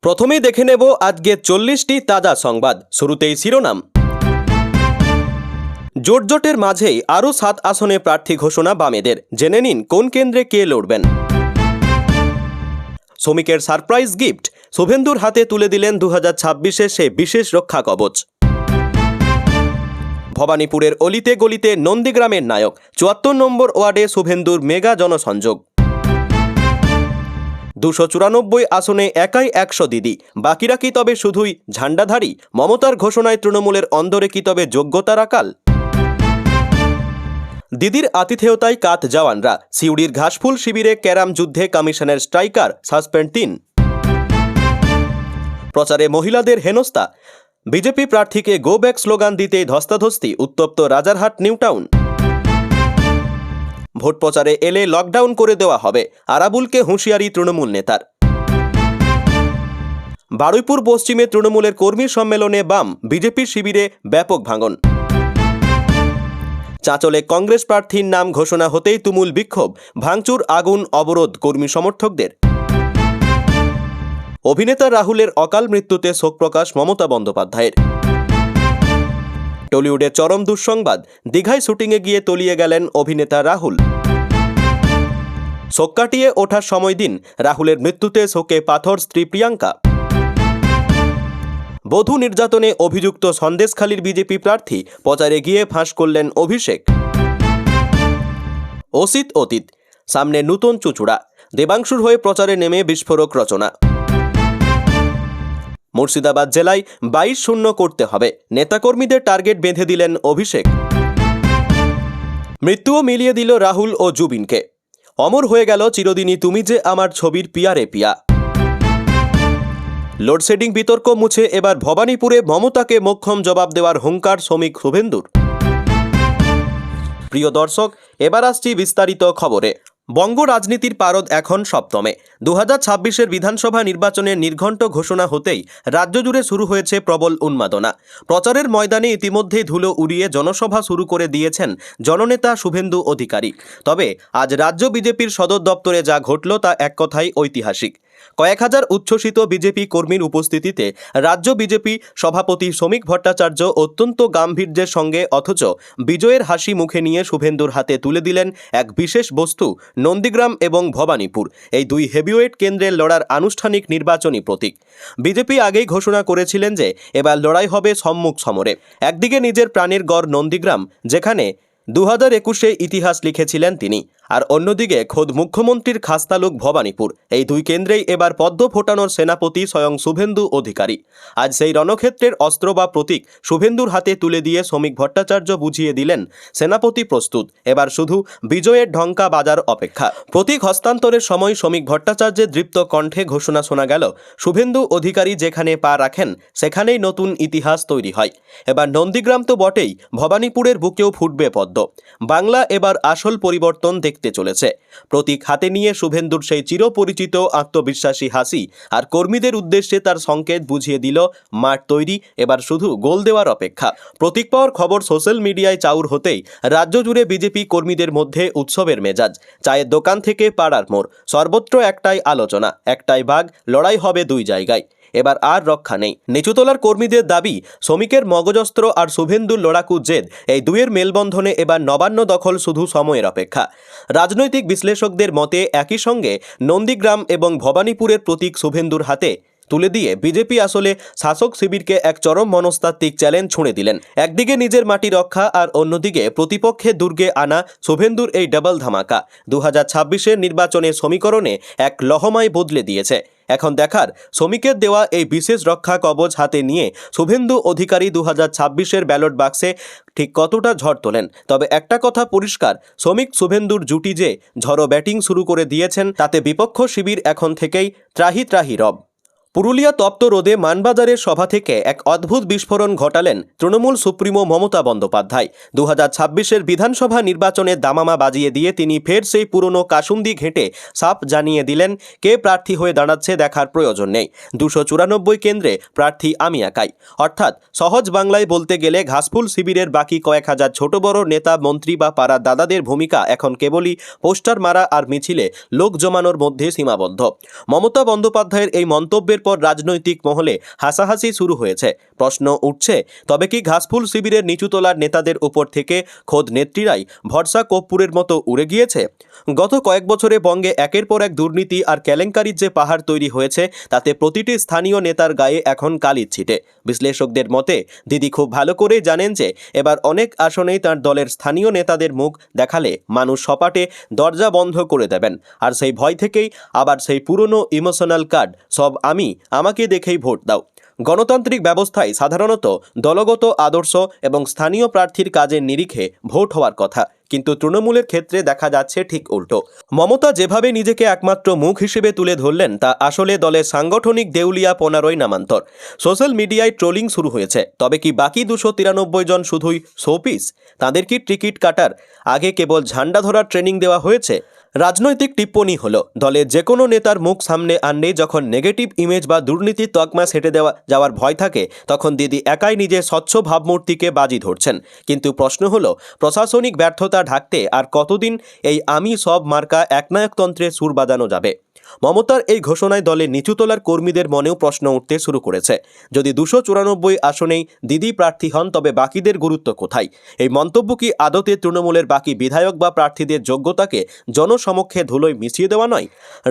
প্রথমেই দেখে নেব আজকে 40টি তাজা সংবাদ। শুরুতেই শিরোনাম। জোটজোটের মাঝেই আরও 7 আসনে প্রার্থী ঘোষণা বামেদের। জেনে নিন কোন কেন্দ্রে কে লড়বেন। শ্রমিকের সারপ্রাইজ গিফট, শুভেন্দুর হাতে তুলে দিলেন 2026-এ সে বিশেষ রক্ষা কবচ। ভবানীপুরের অলিতে গলিতে নন্দীগ্রামের নায়ক, 74 নম্বর ওয়ার্ডে শুভেন্দুর মেগা জনসংযোগ। 294 আসনে একাই 100 দিদি, বাকিরা কি তবে শুধুই ঝান্ডাধারী? মমতার ঘোষণায় তৃণমূলের অন্দরে কি তবে যোগ্যতার আকাল? দিদির আতিথেয়তায় কাত জওয়ানরা, সিউড়ির ঘাসফুল শিবিরে ক্যারাম যুদ্ধে কমিশনের স্ট্রাইকার, সাসপেন্ড 3। প্রচারে মহিলাদের হেনস্থা, বিজেপি প্রার্থীকে গো ব্যাক স্লোগান দিতে ধস্তাধস্তি উত্তপ্ত রাজারহাট নিউ টাউন। ভোট প্রচারে এলে লকডাউন করে দেওয়া হবে, আরাবুলকে হুঁশিয়ারি তৃণমূল নেতার। বারুইপুর পশ্চিমে তৃণমূলের কর্মী সম্মেলনে বাম, বিজেপি শিবিরে ব্যাপক ভাঙন। চাঁচলে কংগ্রেস প্রার্থীর নাম ঘোষণা হতেই তুমুল বিক্ষোভ, ভাঙচুর, আগুন, অবরোধ কর্মী সমর্থকদের। অভিনেতা রাহুলের অকাল মৃত্যুতে শোক প্রকাশ মমতা বন্দ্যোপাধ্যায়ের। টলিউডে চরম দুঃসংবাদ, দীঘায় শুটিংয়ে গিয়ে তলিয়ে গেলেন অভিনেতা রাহুল। শোক কাটিয়ে ওঠার সময় দিন, রাহুলের মৃত্যুতে শোকে পাথর স্ত্রী প্রিয়াঙ্কা। বধূ নির্যাতনে অভিযুক্ত সন্দেশখালীর বিজেপি প্রার্থী, প্রচারে গিয়ে ফাঁস করলেন অভিষেক। অসিত অতীত, সামনে নূতন চুচুড়া, দেবাংশুর হয়ে প্রচারে নেমে বিস্ফোরক রচনা। মুর্শিদাবাদ জেলায় 22-0 করতে হবে, নেতাকর্মীদের টার্গেট বেঁধে দিলেন অভিষেক। মৃত্যুও মিলিয়ে দিল রাহুল ও জুবিনকে, অমর হয়ে গেল চিরদিনই তুমি যে আমার ছবির পিয়া রে পিয়া। লোডশেডিং বিতর্ক মুছে এবার ভবানীপুরে মমতাকে মোক্ষম জবাব দেওয়ার হুঙ্কার শ্রমিক শুভেন্দুর। প্রিয় দর্শক, এবার আসছি বিস্তারিত খবরে। বঙ্গ রাজনীতির পারদ এখন সপ্তমে। 2026-এর বিধানসভা নির্বাচনের নির্ঘণ্ট ঘোষণা হতেই রাজ্য জুড়ে শুরু হয়েছে প্রবল উন্মাদনা। প্রচারের ময়দানে ইতিমধ্যেই ধুলো উড়িয়ে জনসভা শুরু করে দিয়েছেন জননেতা শুভেন্দু অধিকারী। তবে আজ রাজ্য বিজেপির সদর দপ্তরে যা ঘটল তা এক কথায় ঐতিহাসিক। কয়েক হাজার উচ্ছ্বসিত বিজেপি কর্মীর উপস্থিতিতে রাজ্য বিজেপি সভাপতি শ্রমিক ভট্টাচার্য অত্যন্ত গাম্ভীর্যের সঙ্গে অথচ বিজয়ের হাসি মুখে নিয়ে শুভেন্দুর হাতে তুলে দিলেন এক বিশেষ বস্তু, নন্দীগ্রাম এবং ভবানীপুর, এই দুই হেভিওয়েট কেন্দ্রের লড়ার আনুষ্ঠানিক নির্বাচনী প্রতীক। বিজেপি আগেই ঘোষণা করেছিলেন যে এবার লড়াই হবে সম্মুখ সমরে। একদিকে নিজের প্রাণের গড় নন্দীগ্রাম, যেখানে 2021-এ ইতিহাস লিখেছিলেন তিনি, আর অন্যদিকে খোদ মুখ্যমন্ত্রীর খাসতালুক ভবানীপুর। এই দুই কেন্দ্রেই এবার পদ্ম ফোটানোর সেনাপতি স্বয়ং শুভেন্দু অধিকারী। আজ সেই রণক্ষেত্রের অস্ত্র বা প্রতীক শুভেন্দুর হাতে তুলে দিয়ে শ্রমিক ভট্টাচার্য বুঝিয়ে দিলেন সেনাপতি প্রস্তুত, এবার শুধু বিজয়ের ঢঙ্কা বাজার অপেক্ষা। প্রতীক হস্তান্তরের সময় শ্রমিক ভট্টাচার্যের দৃপ্ত কণ্ঠে ঘোষণা শোনা গেল, শুভেন্দু অধিকারী যেখানে পা রাখেন সেখানেই নতুন ইতিহাস তৈরি হয়। এবার নন্দীগ্রাম তো বটেই, ভবানীপুরের বুকেও ফুটবে পদ্ম। বাংলা এবার আসল পরিবর্তন দেখতে চলেছে। প্রতীক হাতে নিয়ে শুভেন্দুর সেই চিরপরিচিত আত্মবিশ্বাসী হাসি আর কর্মীদের উদ্দেশ্যে তার সংকেত বুঝিয়ে দিল মাঠ তৈরি, এবার শুধু গোল দেওয়ার অপেক্ষা। প্রতীক পাওয়ার খবর সোশ্যাল মিডিয়ায় চাউর হতেই রাজ্য জুড়ে বিজেপি কর্মীদের মধ্যে উৎসবের মেজাজ। চায়ের দোকান থেকে পাড়ার মোড়, সর্বত্র একটাই আলোচনা, একটাই ভাগ, লড়াই হবে দুই জায়গায়। এবার আর রক্ষা নেই। নিচুতলার কর্মীদের দাবি, শ্রমিকের মগজস্ত্র আর শুভেন্দুর লড়াকু জেদ, এই দুয়ের মেলবন্ধনে এবার নবান্ন দখল শুধু সময়ের অপেক্ষা। রাজনৈতিক বিশ্লেষকদের মতে একই সঙ্গে নন্দীগ্রাম এবং ভবানীপুরের প্রতীক শুভেন্দুর হাতে তুলে দিয়ে বিজেপি আসলে শাসক শিবিরকে এক চরম মনস্তাত্ত্বিক চ্যালেঞ্জ ছুঁড়ে দিলেন। একদিকে নিজের মাটি রক্ষা আর অন্যদিকে প্রতিপক্ষের দুর্গে আনা শুভেন্দুর এই ডাবল ধামাকা 2026-এর নির্বাচনের সমীকরণে এক লহমায় বদলে দিয়েছে। এখন দেখার, শ্রমিকের দেওয়া এই বিশেষ রক্ষা কবচ হাতে নিয়ে শুভেন্দু অধিকারী 2026-এর ব্যালট বাক্সে ঠিক কতটা ঝড় তোলেন। তবে একটা কথা পরিষ্কার, শ্রমিক শুভেন্দুর জুটি যে ঝড়ো ব্যাটিং শুরু করে দিয়েছেন, তাতে বিপক্ষ শিবির এখন থেকেই ত্রাহি ত্রাহি রব। পুরুলিয়া তপ্ত রোদে মানবাজারের সভা থেকে এক অদ্ভুত বিস্ফোরণ ঘটালেন তৃণমূল সুপ্রিমো মমতা বন্দ্যোপাধ্যায়। 2026-এর বিধানসভা নির্বাচনের দামামা বাজিয়ে দিয়ে তিনি ফের সেই পুরনো কাসুন্দি ঘেঁটে সাফ জানিয়ে দিলেন, কে প্রার্থী হয়ে দাঁড়াচ্ছে দেখার প্রয়োজন নেই। 294 কেন্দ্রে প্রার্থী আমি একাই। অর্থাৎ সহজ বাংলায় বলতে গেলে ঘাসফুল শিবিরের বাকি কয়েক হাজার ছোট বড় নেতা, মন্ত্রী বা পাড়ার দাদাদের ভূমিকা এখন কেবলই পোস্টার মারা আর মিছিলে লোক জমানোর মধ্যে সীমাবদ্ধ। মমতা বন্দ্যোপাধ্যায়ের এই মন্তব্যের এরপর রাজনৈতিক মহলে হাসাহাসি শুরু হয়েছে। প্রশ্ন উঠছে, তবে কি ঘাসফুল শিবিরের নিচুতলার নেতাদের উপর থেকে খোদ নেত্রীরাই ভরসা কর্পূরের মতো উড়ে গিয়েছে? গত কয়েক বছরে বঙ্গে একের পর এক দুর্নীতি আর কেলেঙ্কারির যে পাহাড় তৈরি হয়েছে, তাতে প্রতিটি স্থানীয় নেতার গায়ে এখন কালির ছিটে। বিশ্লেষকদের মতে দিদি খুব ভালো করেই জানেন যে এবার অনেক আসনেই তার দলের স্থানীয় নেতাদের মুখ দেখালে মানুষ সপাটে দরজা বন্ধ করে দেবেন। আর সেই ভয় থেকেই আবার সেই পুরনো ইমোশনাল কার্ড, সব আমাকে দেখেই ভোট দাও। গণতান্ত্রিক ব্যবস্থায় সাধারণত দলগত আদর্শ এবং স্থানীয় প্রার্থীর কাজের নিরিখে ভোট হওয়ার কথা, কিন্তু তৃণমূলের ক্ষেত্রে দেখা যাচ্ছে ঠিক উল্টো। মমতা যেভাবে নিজেকে একমাত্র মুখ হিসেবে তুলে ধরলেন, তা আসলে দলের সাংগঠনিক দেউলিয়াপনারই নামান্তর। সোশ্যাল মিডিয়ায় ট্রোলিং শুরু হয়েছে। তবে কি বাকি 293 জন শুধুই শোপিস? তাদের কি টিকিট কাটার আগে কেবল ঝান্ডা ধরার ট্রেনিং দেওয়া হয়েছে? রাজনৈতিক টিপ্পনী হলো, দলের যে কোনো নেতার মুখ সামনে আনলেই যখন নেগেটিভ ইমেজ বা দুর্নীতির তকমা সেটে যাওয়ার ভয় থাকে, তখন দিদি একাই নিজের স্বচ্ছ ভাবমূর্তিকে বাজি ধরছেন। কিন্তু প্রশ্ন হলো, প্রশাসনিক ব্যর্থতা ঢাকতে আর কতদিন এই আমি সব মার্কা একনায়কতন্ত্রের সুর বাজানো যাবে? মমতার এই ঘোষণায় দলের নিচুতলার কর্মীদের মনেও প্রশ্ন উঠতে শুরু করেছে। যদি 294 আসনেই দিদি প্রার্থী হন, তবে বাকিদের গুরুত্ব কোথায়? এই মন্তব্য কি আদতে তৃণমূলের বাকি বিধায়ক বা প্রার্থীদের যোগ্যতাকে জনসমক্ষে ধুলোয় মিশিয়ে দেওয়া নয়?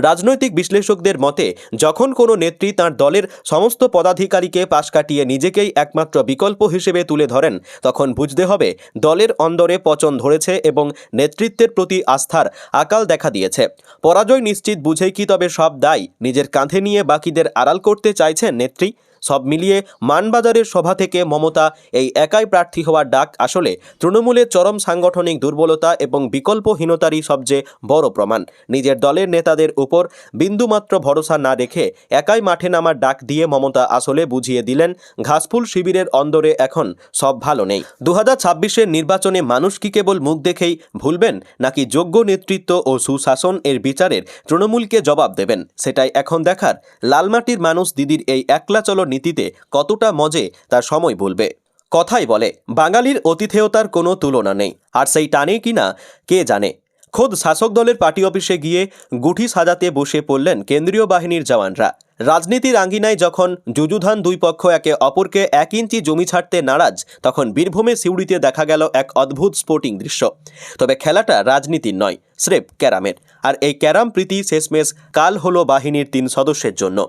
রাজনৈতিক বিশ্লেষকদের মতে, যখন কোনো নেত্রী তাঁর দলের সমস্ত পদাধিকারীকে পাশ কাটিয়ে নিজেকেই একমাত্র বিকল্প হিসেবে তুলে ধরেন, তখন বুঝতে হবে দলের অন্দরে পচন ধরেছে এবং নেতৃত্বের প্রতি আস্থার আকাল দেখা দিয়েছে। পরাজয় নিশ্চিত বুঝেই কি তবে সব দায় নিজের কাঁধে নিয়ে বাকিদের আড়াল করতে চাইছেন নেত্রী? সব মিলিয়ে মানবাজারের সভা থেকে মমতা এই একাই প্রার্থী হওয়ার ডাক আসলে তৃণমূলের চরম সাংগঠনিক দুর্বলতা এবং বিকল্পহীনতারই সবচেয়ে বড় প্রমাণ। নিজের দলের নেতাদের উপর বিন্দুমাত্র ভরসা না রেখে একাই মাঠে নামার ডাক দিয়ে মমতা আসলে বুঝিয়ে দিলেন, ঘাসফুল শিবিরের অন্দরে এখন সব ভালো নেই। 2026-এর নির্বাচনে মানুষ কি কেবল মুখ দেখেই ভুলবেন, নাকি যোগ্য নেতৃত্ব ও সুশাসন এর বিচারের তৃণমূলকে জবাব দেবেন? সেটাই এখন দেখার। লালমাটির মানুষ দিদির এই একলা চলো নীতিতে কতটা মজে তার সময় বলবে। কথাই বলে, বাঙালির অতিথেয়তার কোনো তুলনা নেই, আর সেই টানেই কিনা কে জানে। খোদ শাসক দলের পার্টি অফিসে গিয়ে গুঠি সাজাতে বসে পড়লেন কেন্দ্রীয় বাহিনীর জওয়ানরা। রাজনীতির আঙ্গিনায় যখন যুযুধান দুই পক্ষ একে অপরকে 1 ইঞ্চি জমি ছাড়তে নারাজ, তখন বীরভূমে সিউড়িতে দেখা গেল এক অদ্ভুত স্পোর্টিং দৃশ্য। তবে খেলাটা রাজনীতির নয়, স্রেফ ক্যারামের। আর এই ক্যারাম প্রীতি শেষমেশ কাল হলো বাহিনীর 3 সদস্যের জন্য।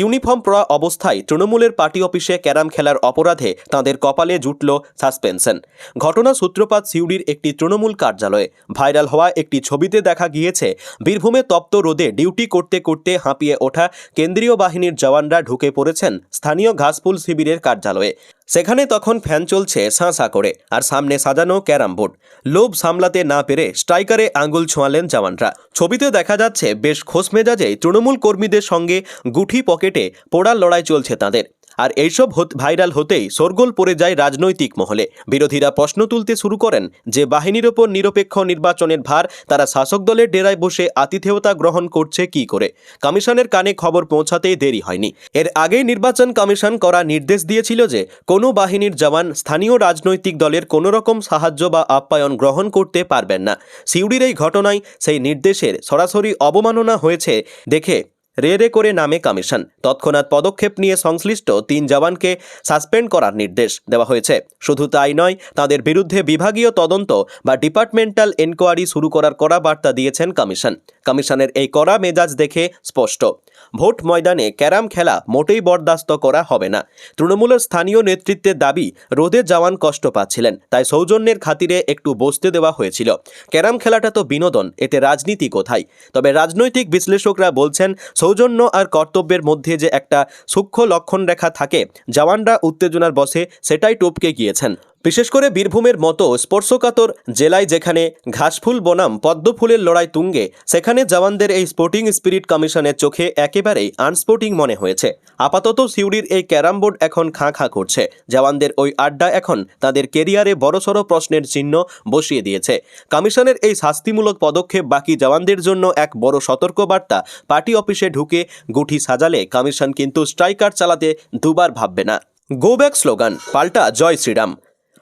ইউনিফর্ম পরা অবস্থায় তৃণমূলের পার্টি অফিসে ক্যারাম খেলার অপরাধে তাঁদের কপালে জুটল সাসপেনশন। ঘটনা সূত্রপাত সিউড়ির একটি তৃণমূল কার্যালয়ে। ভাইরাল হওয়া একটি ছবিতে দেখা গিয়েছে, বীরভূমে তপ্ত রোদে ডিউটি করতে করতে হাঁপিয়ে ওঠা কেন্দ্রীয় বাহিনীর জওয়ানরা ঢুকে পড়েছেন স্থানীয় ঘাসফুল শিবিরের কার্যালয়ে। সেখানে তখন ফ্যান চলছে সাঁ করে, আর সামনে সাজানো ক্যারাম বোর্ড। লোভ সামলাতে না পেরে স্ট্রাইকারে আঙুল ছোঁয়ালেন জওয়ানরা। ছবিতে দেখা যাচ্ছে বেশ খোশমেজাজেই তৃণমূল কর্মীদের সঙ্গে গুঠি পকেটে পোড়ার লড়াই চলছে তাঁদের। আর এইসব ভাইরাল হতেই শোরগোল পড়ে যায় রাজনৈতিক মহলে। বিরোধীরা প্রশ্ন তুলতে শুরু করেন যে বাহিনীর ওপর নিরপেক্ষ নির্বাচনের ভার তারা শাসক দলের ডেরায় বসে আতিথেয়তা গ্রহণ করছে কি করে। কমিশনের কানে খবর পৌঁছাতেই দেরি হয়নি। এর আগেই নির্বাচন কমিশন করা নির্দেশ দিয়েছিল যে কোনো বাহিনীর জওয়ান স্থানীয় রাজনৈতিক দলের কোনো রকম সাহায্য বা আপ্যায়ন গ্রহণ করতে পারবেন না। সিউড়ির এই ঘটনায় সেই নির্দেশের সরাসরি অবমাননা হয়েছে দেখে রে করে নামে কমিশন। তৎক্ষণাৎ পদক্ষেপ নিয়ে সংশ্লিষ্ট 3 জওয়ানকে সাসপেন্ড করার নির্দেশ দেওয়া হয়েছে। শুধু তাই নয়, তাদের বিরুদ্ধে বিভাগীয় তদন্ত বা ডিপার্টমেন্টাল এনকোয়ারি শুরু করার কড়া বার্তা দিয়েছেন কমিশন। কমিশনের এই কড়া মেজাজ দেখে স্পষ্ট, ভোট ময়দানে ক্যারাম খেলা মোটেই বরদাস্ত করা হবে না। তৃণমূলের স্থানীয় নেতৃত্বের দাবি, রোদে জওয়ান কষ্ট পাচ্ছিলেন, তাই সৌজন্যের খাতিরে একটু বসতে দেওয়া হয়েছিল। ক্যারাম খেলাটা তো বিনোদন, এতে রাজনীতি কোথায়? তবে রাজনৈতিক বিশ্লেষকরা বলছেন, সৌজন্য আর কর্তব্যের মধ্যে যে একটা সূক্ষ্ম লক্ষণ রেখা থাকে, জওয়ানরা উত্তেজনার বশে সেটাই টপকে গিয়েছেন। বিশেষ করে বীরভূমের মতো স্পর্শকাতর জেলায় যেখানে ঘাসফুল বনাম পদ্মফুলের লড়াই তুঙ্গে, সেখানে জওয়ানদের এই স্পোর্টিং স্পিরিট কমিশনের চোখে একেবারেই আনস্পোর্টিং মনে হয়েছে। আপাতত সিউড়ির এই ক্যারাম বোর্ড এখন খাঁ করছে। জওয়ানদের ওই আড্ডা এখন তাদের কেরিয়ারে বড়সড় প্রশ্নের চিহ্ন বসিয়ে দিয়েছে। কমিশনের এই শাস্তিমূলক পদক্ষেপ বাকি জওয়ানদের জন্য এক বড় সতর্কবার্তা। পার্টি অফিসে ঢুকে গুঠি সাজালে কমিশন কিন্তু স্ট্রাইকার চালাতে দুবার ভাববে না। গো ব্যাক স্লোগান পাল্টা জয় শ্রীরাম।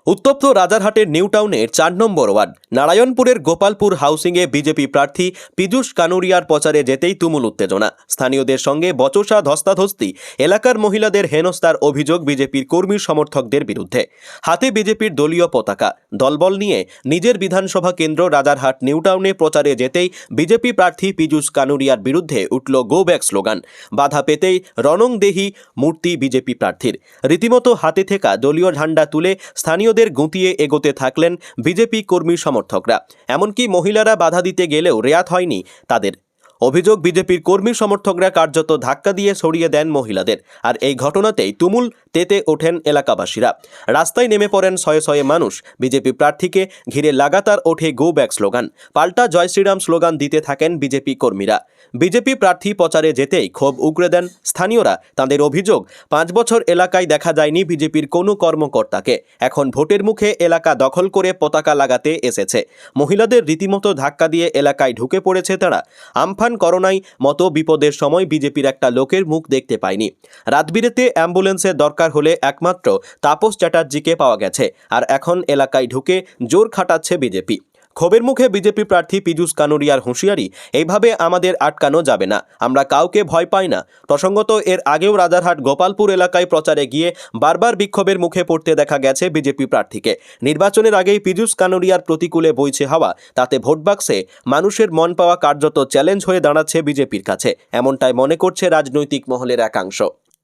উত্তপ্ত রাজারহাটের নিউ টাউনের 4 নম্বর ওয়ার্ড নারায়ণপুরের গোপালপুর হাউসিংয়ে বিজেপি প্রার্থী পীযূষ কানুরিয়ার প্রচারে যেতেই তুমুল উত্তেজনা। স্থানীয়দের সঙ্গে বচসা ধস্তাধস্তি, এলাকার মহিলাদের হেনস্থার অভিযোগ বিজেপির কর্মী সমর্থকদের বিরুদ্ধে। হাতে বিজেপির দলীয় পতাকা, দলবল নিয়ে নিজের বিধানসভা কেন্দ্র রাজারহাট নিউ টাউনে প্রচারে যেতেই বিজেপি প্রার্থী পীযূষ কানুরিয়ার বিরুদ্ধে উঠল গো ব্যাক স্লোগান। বাধা পেতেই রণংদেহী মূর্তি বিজেপি প্রার্থীর। রীতিমতো হাতে থাকা দলীয় ঝান্ডা তুলে স্থানীয়দের গুঁতিয়ে এগোতে থাকলেন বিজেপি কর্মী সমর্থকরা। এমনকি মহিলারা বাধা দিতে গেলেও রেয়াত হয়নি তাদের। অভিযোগ, বিজেপির কর্মী সমর্থকরা কার্যত ধাক্কা দিয়ে সরিয়ে দেন মহিলাদের। আর এই ঘটনাতেই তুমুল তেতে ওঠেন এলাকাবাসীরা। রাস্তায় নেমে পড়েন শয়ে শয়ে মানুষ। বিজেপি প্রার্থীকে ঘিরে লাগাতার ওঠে গো ব্যাক স্লোগান। পাল্টা জয় শ্রীরাম স্লোগান দিতে থাকেন বিজেপি কর্মীরা। বিজেপি প্রার্থী প্রচারে যেতেই ক্ষোভ উগরে দেন স্থানীয়রা। তাদের অভিযোগ, 5 বছর এলাকায় দেখা যায়নি বিজেপির কোনো কর্মকর্তাকে। এখন ভোটের মুখে এলাকা দখল করে পতাকা লাগাতে এসেছে। মহিলাদের রীতিমতো ধাক্কা দিয়ে এলাকায় ঢুকে পড়েছে তারা। আমফান করোনায় মতো বিপদের সময় বিজেপির একটা লোকের মুখ দেখতে পায়নি। রাতবিরেতে অ্যাম্বুলেন্সের দরকার হলে একমাত্র তাপস চ্যাটার্জিকে পাওয়া গেছে। আর এখন এলাকায় ঢুকে জোর খাটাচ্ছে বিজেপি। ক্ষোভের মুখে বিজেপি প্রার্থী পীযূষ কানুরিয়ার হুঁশিয়ারি, এইভাবে আমাদের আটকানো যাবে না, আমরা কাউকে ভয় পাই না। প্রসঙ্গত, এর আগেও রাজারহাট গোপালপুর এলাকায় প্রচারে গিয়ে বারবার বিক্ষোভের মুখে পড়তে দেখা গেছে বিজেপি প্রার্থীকে। নির্বাচনের আগেই পীযূষ কানুরিয়ার প্রতিকূলে বইছে হাওয়া। তাতে ভোট বাক্সে মানুষের মন পাওয়া কার্যত চ্যালেঞ্জ হয়ে দাঁড়াচ্ছে বিজেপির কাছে, এমনটাই মনে করছে রাজনৈতিক মহলের একাংশ।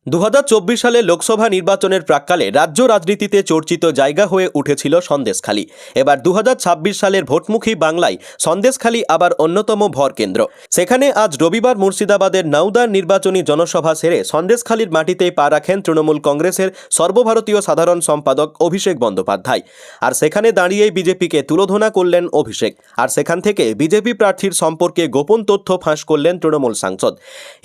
2024 সালে লোকসভা নির্বাচনের প্রাক্কালে রাজ্য রাজনীতিতে চর্চিত জায়গা হয়ে উঠেছিল সন্দেশখালী। এবার 2026 সালের ভোটমুখী বাংলায় সন্দেশখালী আবার অন্যতম ভরকেন্দ্র। সেখানে আজ রবিবার মুর্শিদাবাদের নাউদার নির্বাচনী জনসভা সেরে সন্দেশখালীর মাটিতেই পা রাখেন তৃণমূল কংগ্রেসের সর্বভারতীয় সাধারণ সম্পাদক অভিষেক বন্দ্যোপাধ্যায়। আর সেখানে দাঁড়িয়েই বিজেপিকে তুলোধনা করলেন অভিষেক। আর সেখান থেকে বিজেপি প্রার্থীর সম্পর্কে গোপন তথ্য ফাঁস করলেন তৃণমূল সাংসদ।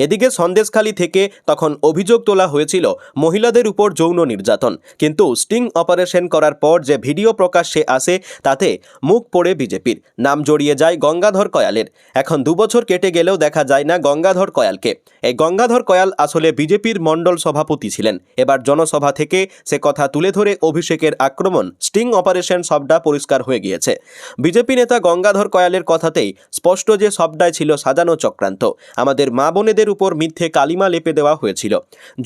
এদিকে সন্দেশখালী থেকে তখন অভিযোগ তোলা হয়েছিল মহিলাদের উপর যৌন নির্যাতন, কিন্তু স্টিং অপারেশন করার পর যে ভিডিও প্রকাশ্যে আসে তাতে মুখ পড়ে বিজেপির। নাম জড়িয়ে যায় গঙ্গাধর কয়ালের। এখন 2 বছর কেটে গেলেও দেখা যায় না গঙ্গাধর কয়ালকে। এই গঙ্গাধর কয়াল আসলে বিজেপির মণ্ডল সভাপতি ছিলেন। এবার জনসভা থেকে সে কথা তুলে ধরে অভিষেকের আক্রমণ, স্টিং অপারেশন সবটা পরিষ্কার হয়ে গিয়েছে। বিজেপি নেতা গঙ্গাধর কয়ালের কথাতেই স্পষ্ট যে সবটাই ছিল সাজানো চক্রান্ত। আমাদের মা বোনেদের উপর মিথ্যে কালিমা লেপে দেওয়া হয়েছিল।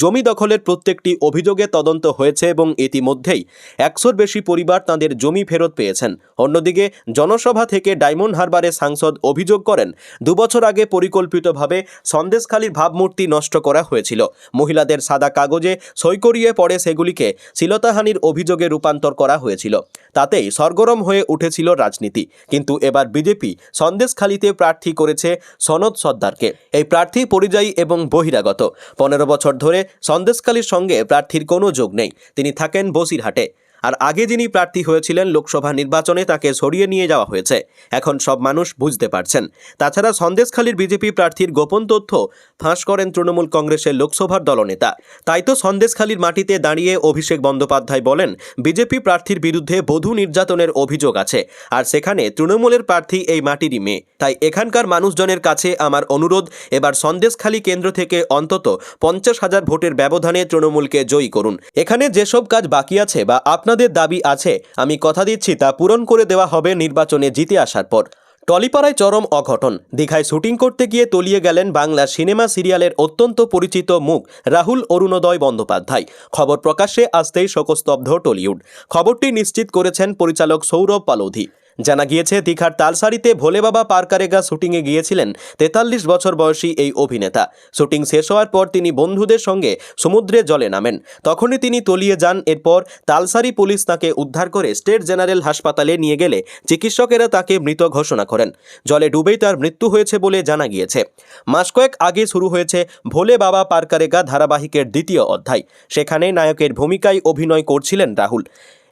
জমি দখলের প্রত্যেকটি অভিযোগে তদন্ত হয়েছে এবং ইতিমধ্যেই 100-র বেশি পরিবার তাদের জমি ফেরত পেয়েছেন। অন্যদিকে জনসভা থেকে ডায়মন্ড হারবারের সাংসদ অভিযোগ করেন, 2 বছর আগে পরিকল্পিতভাবে সন্দেশখালীর ভাবমূর্তি নষ্ট করা হয়েছিল। মহিলাদের সাদা কাগজে সই করিয়ে পরে সেগুলিকে শ্লীলতাহানির অভিযোগে রূপান্তর করা হয়েছিল। তাতেই সরগরম হয়ে উঠেছিল রাজনীতি। কিন্তু এবার বিজেপি সন্দেশখালীতে প্রার্থী করেছে সনদ সর্দারকে। এই প্রার্থী পরিযায়ী এবং বহিরাগত। 15 বছর ধরে সন্দেশখালীর সঙ্গে প্রার্থীর কোনো যোগ নেই। তিনি থাকেন বসিরহাটে। আর আগে যিনি প্রার্থী হয়েছিলেন লোকসভা নির্বাচনে, তাকে সরিয়ে নিয়ে যাওয়া হয়েছে। এখন সব মানুষ বুঝতে পারছেন। তাছাড়া সন্দেশখালীর বিজেপি প্রার্থীর গোপন তথ্য ফাঁস করেন তৃণমূল কংগ্রেসের লোকসভার দলনেতা। তাই তো সন্দেশখালীর মাটিতে দাঁড়িয়ে অভিষেক বন্দ্যোপাধ্যায় বলেন, বিজেপি প্রার্থীর বিরুদ্ধে বধূ নির্যাতনের অভিযোগ আছে। আর সেখানে তৃণমূলের প্রার্থী এই মাটিরই মেয়ে। তাই এখানকার মানুষজনের কাছে আমার অনুরোধ, এবার সন্দেশখালী কেন্দ্র থেকে অন্তত 50,000 ভোটের ব্যবধানে তৃণমূলকে জয়ী করুন। এখানে যেসব কাজ বাকি আছে বা আপনাদের দাবি আছে, আমি কথা দিচ্ছি তা পূরণ করে দেওয়া হবে নির্বাচনে জিতে আসার পর। টলিপাড়ায় চরম অঘটন। দীঘায় শুটিং করতে গিয়ে তলিয়ে গেলেন বাংলা সিনেমা সিরিয়ালের অত্যন্ত পরিচিত মুখ রাহুল অরুণোদয় বন্দ্যোপাধ্যায়। খবর প্রকাশ্যে আসতেই শোকস্তব্ধ টলিউড। খবরটি নিশ্চিত করেছেন পরিচালক সৌরভ পালোধি। জানা গিয়েছে, দীঘার তালসারিতে ভোলে বাবা পারকারেগা শুটিংয়ে গিয়েছিলেন 43 বছর বয়সী এই অভিনেতা। শুটিং শেষ হওয়ার পর তিনি বন্ধুদের সঙ্গে সমুদ্রে জলে নামেন। তখনই তিনি তলিয়ে যান। এরপর তালসারি পুলিশ তাকে উদ্ধার করে স্টেট জেনারেল হাসপাতালে নিয়ে গেলে চিকিৎসকেরা তাকে মৃত ঘোষণা করেন। জলে ডুবেই তার মৃত্যু হয়েছে বলে জানা গিয়েছে। মাস কয়েক আগে শুরু হয়েছে ভোলে বাবা পারকারেগা ধারাবাহিকের 2য় অধ্যায়। সেখানে নায়কের ভূমিকায় অভিনয় করছিলেন রাহুল।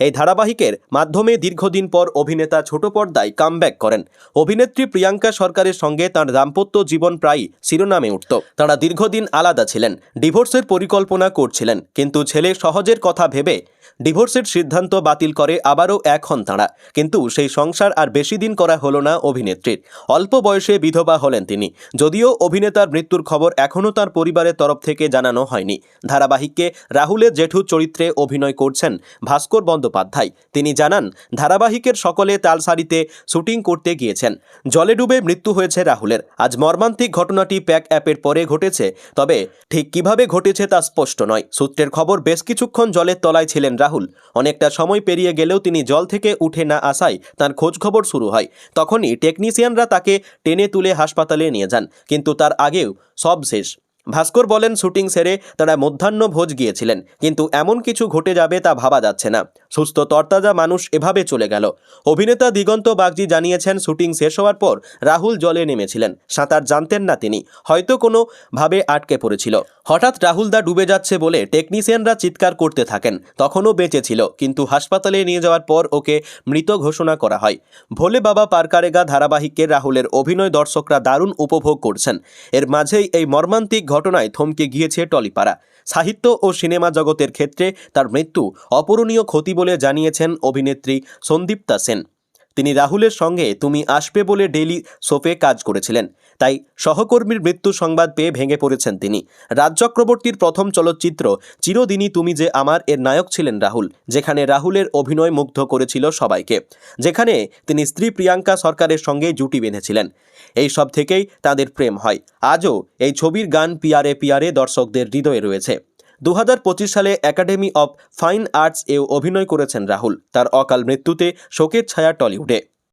এই ধারাবাহিকের মাধ্যমে দীর্ঘদিন পর অভিনেতা ছোট পর্দায় কামব্যাক করেন। অভিনেত্রী প্রিয়াঙ্কা সরকারের সঙ্গে তাঁর দাম্পত্য জীবন প্রায়ই শিরোনামে উঠত। তাঁরা দীর্ঘদিন আলাদা ছিলেন, ডিভোর্সের পরিকল্পনা করছিলেন, কিন্তু ছেলে সহজের কথা ভেবে ডিভোর্সের সিদ্ধান্ত বাতিল করে আবারও এক হন তাঁরা। কিন্তু সেই সংসার আর বেশি দিন করা হলো না অভিনেত্রীর। অল্প বয়সে বিধবা হলেন তিনি। যদিও অভিনেতার মৃত্যুর খবর এখনও তার পরিবারের তরফ থেকে জানানো হয়নি। ধারাবাহিকে রাহুলের জেঠু চরিত্রে অভিনয় করছেন ভাস্কর বন্দ্যোপাধ্যায়। বন্দ্যোপাধ্যায়। তিনি জানান, ধারাবাহিকের সকলে তালসারিতে শুটিং করতে গিয়েছেন। জলে ডুবে মৃত্যু হয়েছে রাহুলের। আজ মর্মান্তিক ঘটনাটি প্যাক অ্যাপের পরে ঘটেছে, তবে ঠিক কিভাবে ঘটেছে তা স্পষ্ট নয়। সূত্রের খবর, বেশ কিছুক্ষণ জলের তলায় ছিলেন রাহুল। অনেকটা সময় পেরিয়ে গেলেও তিনি জল থেকে উঠে না আসায় তার খোঁজখবর শুরু হয়। তখনই টেকনিশিয়ানরা তাকে টেনে তুলে হাসপাতালে নিয়ে যান, কিন্তু তার আগেও সব শেষ। ভাস্কর বলেন, শুটিং সেরে তারা মধ্যাহ্ন ভোজ গিয়েছিলেন, কিন্তু এমন কিছু ঘটে যাবে তা ভাবা যাচ্ছে না। সুস্থ তরতাজা মানুষ এভাবে চলে গেল। অভিনেতা দিগন্ত বাগজি জানিয়েছেন, শুটিং শেষ হওয়ার পর রাহুল জলে নেমেছিলেন। সাঁতার জানতেন না তিনি, হয়তো কোনো ভাবে আটকে পড়েছিল। হঠাৎ রাহুলদা ডুবে যাচ্ছে বলে টেকনিশিয়ানরা চিৎকার করতে থাকেন। তখনও বেঁচে ছিল, কিন্তু হাসপাতালে নিয়ে যাওয়ার পর ওকে মৃত ঘোষণা করা হয়। ভোলে বাবা পার কারেগা ধারাবাহিকের রাহুলের অভিনয় দর্শকরা দারুণ উপভোগ করছেন। এর মাঝেই এই মর্মান্তিক ঘটনায় থমকে গিয়েছে টলিপাড়া। সাহিত্য ও সিনেমা জগতের ক্ষেত্রে তার মৃত্যু অপূরণীয় ক্ষতি বলে জানিয়েছেন অভিনেত্রী সন্দীপ্তা সেন। তিনি রাহুলের সঙ্গে তুমি আসবে বলে ডেইলি সোপে কাজ করেছিলেন, তাই সহকর্মীর মৃত্যু সংবাদ পেয়ে ভেঙে পড়েছেন তিনি। রাজ চক্রবর্তীর প্রথম চলচ্চিত্র চিরদিনই তুমি যে আমার এর নায়ক ছিলেন রাহুল, যেখানে রাহুলের অভিনয় মুগ্ধ করেছিল সবাইকে, যেখানে তিনি স্ত্রী প্রিয়াঙ্কা সরকারের সঙ্গে জুটি বেঁধেছিলেন। এই সব থেকেই তাদের প্রেম হয়। আজও এই ছবির গান পিয়ারে পিয়ারে দর্শকদের হৃদয়ে রয়েছে। 2025 সালে একাডেমি অফ ফাইন আর্টস এও অভিনয় করেছেন রাহুল। তার অকাল মৃত্যুতে শোকের ছায়া টলিউডে।